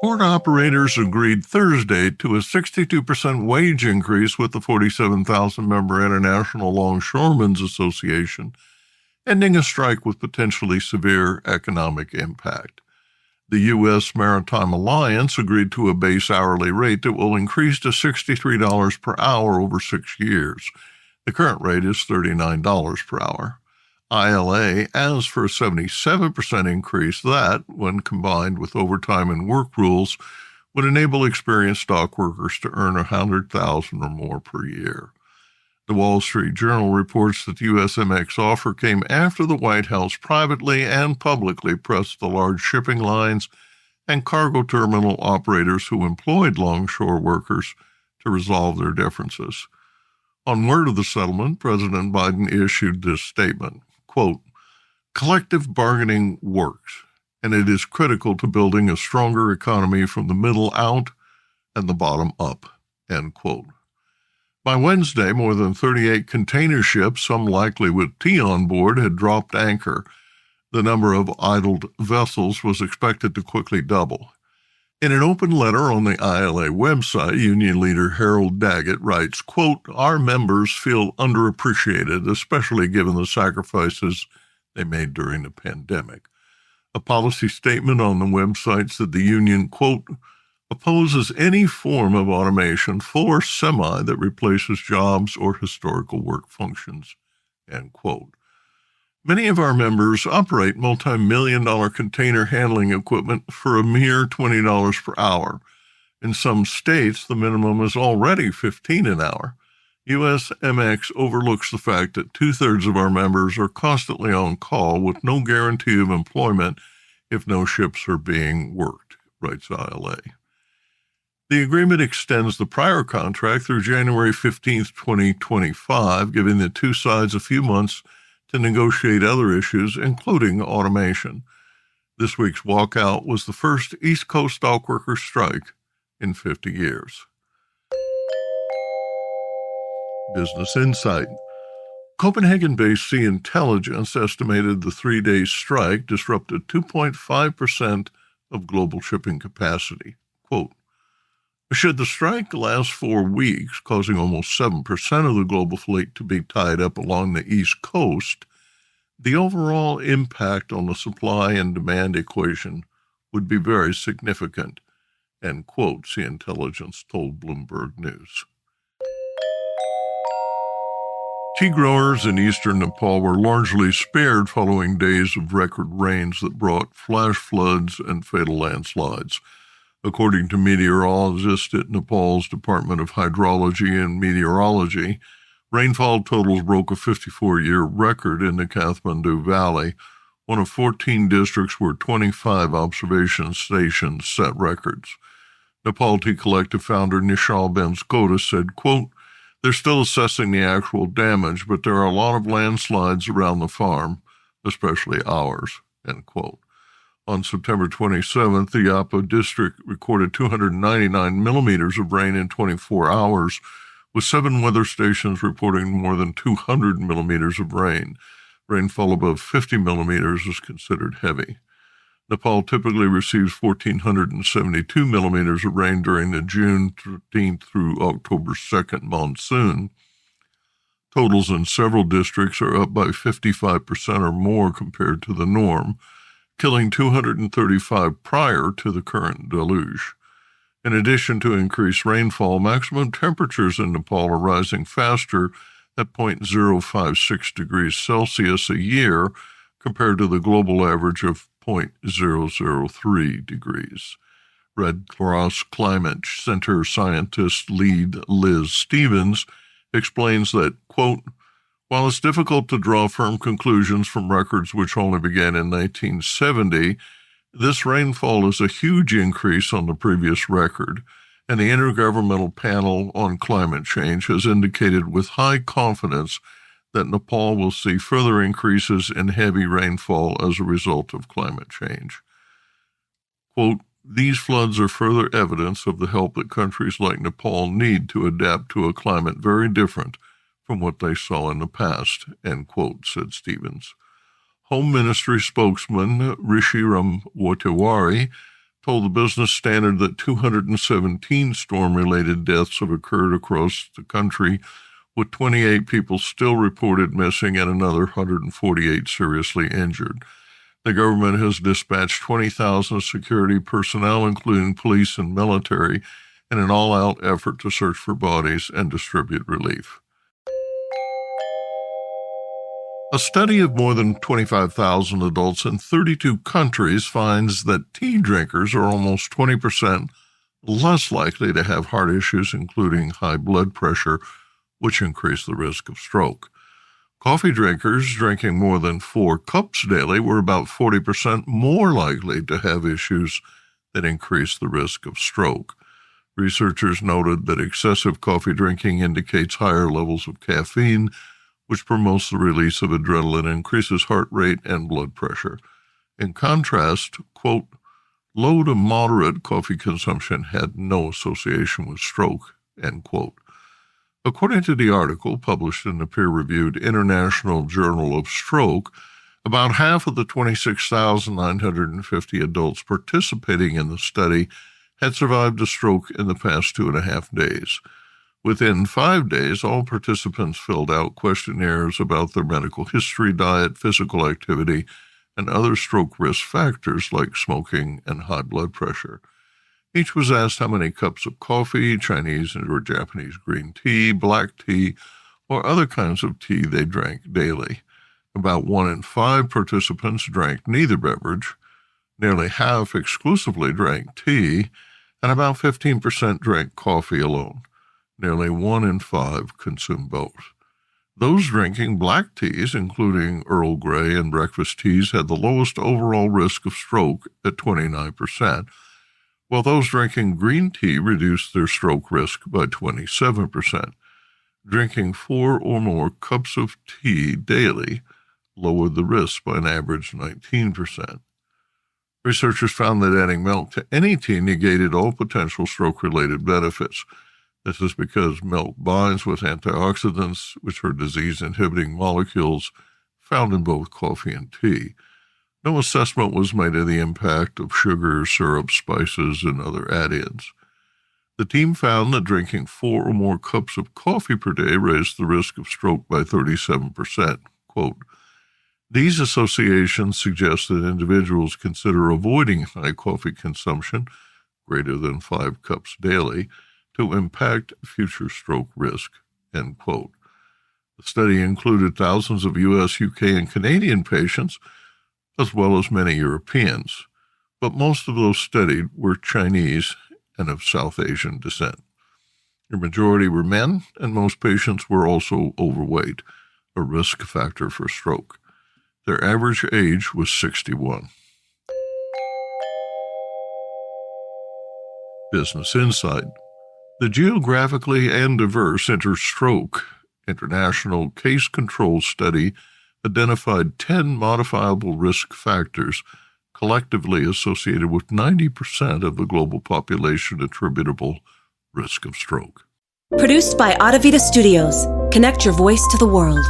Port operators agreed Thursday to a 62% wage increase with the 47,000-member International Longshoremen's Association, ending a strike with potentially severe economic impact. The U.S. Maritime Alliance agreed to a base hourly rate that will increase to $63 per hour over 6 years. The current rate is $39 per hour. ILA asks for a 77% increase that, when combined with overtime and work rules, would enable experienced dock workers to earn $100,000 or more per year. The Wall Street Journal reports that the USMX offer came after the White House privately and publicly pressed the large shipping lines and cargo terminal operators who employed longshore workers to resolve their differences. On word of the settlement, President Biden issued this statement, quote, "Collective bargaining works, and it is critical to building a stronger economy from the middle out and the bottom up," end quote. By Wednesday, more than 38 container ships, some likely with tea on board, had dropped anchor. The number of idled vessels was expected to quickly double. In an open letter on the ILA website, union leader Harold Daggett writes, quote, "Our members feel underappreciated, especially given the sacrifices they made during the pandemic." A policy statement on the website said the union, quote, "opposes any form of automation, full or semi, that replaces jobs or historical work functions," end quote. Many of our members operate multi-million-dollar container handling equipment for a mere $20 per hour. In some states, the minimum is already $15 an hour. USMX overlooks the fact that two-thirds of our members are constantly on call with no guarantee of employment if no ships are being worked, writes ILA. The agreement extends the prior contract through January 15, 2025, giving the two sides a few months to negotiate other issues, including automation. This week's walkout was the first East Coast dockworkers strike in 50 years. Business Insight. Copenhagen-based Sea Intelligence estimated the three-day strike disrupted 2.5% of global shipping capacity. Quote, "Should the strike last 4 weeks, causing almost 7% of the global fleet to be tied up along the East Coast, the overall impact on the supply and demand equation would be very significant," end quote, Sea Intelligence told Bloomberg News. Tea growers in eastern Nepal were largely spared following days of record rains that brought flash floods and fatal landslides. According to meteorologists at Nepal's Department of Hydrology and Meteorology, rainfall totals broke a 54-year record in the Kathmandu Valley, one of 14 districts where 25 observation stations set records. Nepal Tea Collective founder Nishal Benskota said, quote, "They're still assessing the actual damage, but there are a lot of landslides around the farm, especially ours," end quote. On September 27th, the Yapa district recorded 299 millimeters of rain in 24 hours, with 7 weather stations reporting more than 200 millimeters of rain. Rainfall above 50 millimeters is considered heavy. Nepal typically receives 1,472 millimeters of rain during the June 13th through October 2nd monsoon. Totals in several districts are up by 55% or more compared to the norm, killing 235 prior to the current deluge. In addition to increased rainfall, maximum temperatures in Nepal are rising faster at 0.056 degrees Celsius a year compared to the global average of 0.003 degrees. Red Cross Climate Center scientist lead Liz Stevens explains that, quote, "While it's difficult to draw firm conclusions from records which only began in 1970, this rainfall is a huge increase on the previous record, and the Intergovernmental Panel on Climate Change has indicated with high confidence that Nepal will see further increases in heavy rainfall as a result of climate change." Quote, "These floods are further evidence of the help that countries like Nepal need to adapt to a climate very different from what they saw in the past," end quote, said Stevens. Home Ministry spokesman Rishi Ramwatewari told the Business Standard that 217 storm-related deaths have occurred across the country, with 28 people still reported missing and another 148 seriously injured. The government has dispatched 20,000 security personnel, including police and military, in an all-out effort to search for bodies and distribute relief. A study of more than 25,000 adults in 32 countries finds that tea drinkers are almost 20% less likely to have heart issues, including high blood pressure, which increase the risk of stroke. Coffee drinkers drinking more than 4 cups daily were about 40% more likely to have issues that increase the risk of stroke. Researchers noted that excessive coffee drinking indicates higher levels of caffeine, which promotes the release of adrenaline, increases heart rate and blood pressure. In contrast, quote, low to moderate coffee consumption had no association with stroke, end quote. According to the article published in the peer-reviewed International Journal of Stroke, about half of the 26,950 adults participating in the study had survived a stroke in the past 2.5 days. Within 5 days, all participants filled out questionnaires about their medical history, diet, physical activity, and other stroke risk factors like smoking and high blood pressure. Each was asked how many cups of coffee, Chinese or Japanese green tea, black tea, or other kinds of tea they drank daily. About 1 in 5 participants drank neither beverage, nearly half exclusively drank tea, and about 15% drank coffee alone. Nearly 1 in 5 consumed both. Those drinking black teas, including Earl Grey and breakfast teas, had the lowest overall risk of stroke at 29%, while those drinking green tea reduced their stroke risk by 27%. Drinking 4 or more cups of tea daily lowered the risk by an average 19%. Researchers found that adding milk to any tea negated all potential stroke-related benefits. This is because milk binds with antioxidants, which are disease-inhibiting molecules found in both coffee and tea. No assessment was made of the impact of sugar, syrup, spices, and other add-ins. The team found that drinking 4 or more cups of coffee per day raised the risk of stroke by 37%. Quote, these associations suggest that individuals consider avoiding high coffee consumption, greater than 5 cups daily, to impact future stroke risk, end quote. The study included thousands of U.S., U.K., and Canadian patients, as well as many Europeans, but most of those studied were Chinese and of South Asian descent. The majority were men, and most patients were also overweight, a risk factor for stroke. Their average age was 61. Business Insight. The Geographically and Diverse Interstroke International Case Control Study identified 10 modifiable risk factors collectively associated with 90% of the global population attributable risk of stroke. Produced by Audavita Studios. Connect your voice to the world.